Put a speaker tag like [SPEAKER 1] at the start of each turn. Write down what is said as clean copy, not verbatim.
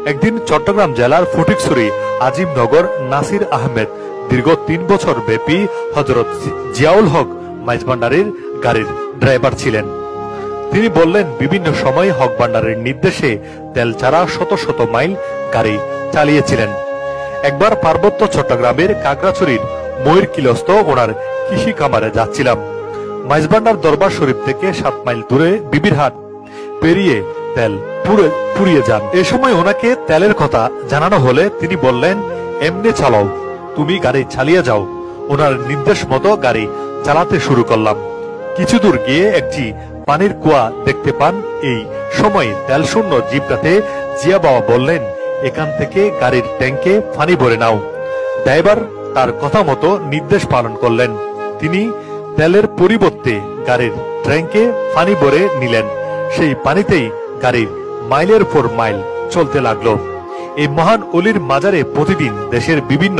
[SPEAKER 1] একদিন চট্টগ্রাম জেলার ফটিকছড়ি আজিমনগর নাসির আহমেদ দীর্ঘ ৩ বছর ব্যাপী হযরত জিয়াউল হক মাইজভান্ডারীর গাড়ির ড্রাইভার ছিলেন। তিনি বললেন, বিভিন্ন সময় হক ভান্ডারের নির্দেশে তেল ছাড়া শত শত মাইল গাড়ি চালিয়েছিলেন। একবার পার্বত্য চট্টগ্রামের কাকড়াছড়ির ময়ূরকিলস্থ ওনার কৃষি খামারে যাচ্ছিলাম। মাইজভান্ডার দরবার শরীফ থেকে 7 মাইল দূরে বিবিরহাট পেরিয়ে তেল ফুরিয়ে যান। এ সময় ওনাকে তেলের কথা জানানো হলে তিনি বললেন, এমনি চালাও, তুমি গাড়ি চালিয়ে যাও। ওনার নির্দেশ মতো গাড়ি চালাতে শুরু করলাম। কিছু দূর গিয়ে একটি পানির কুয়া দেখতে পান। এই সময় তেল শূন্য জিপটাতে জিয়া বাবা বললেন, এখান থেকে গাড়ির ট্যাঙ্কে পানি ভরে নাও। ড্রাইভার তার কথা মতো নির্দেশ পালন করলেন। তিনি তেলের পরিবর্তে গাড়ির ট্যাঙ্কে পানি ভরে নিলেন। সেই পানিতেই গাড়ির মাইলের পর মাইল চলতে লাগলো। এই মহান অলির মাজারে প্রতিদিন দেশের বিভিন্ন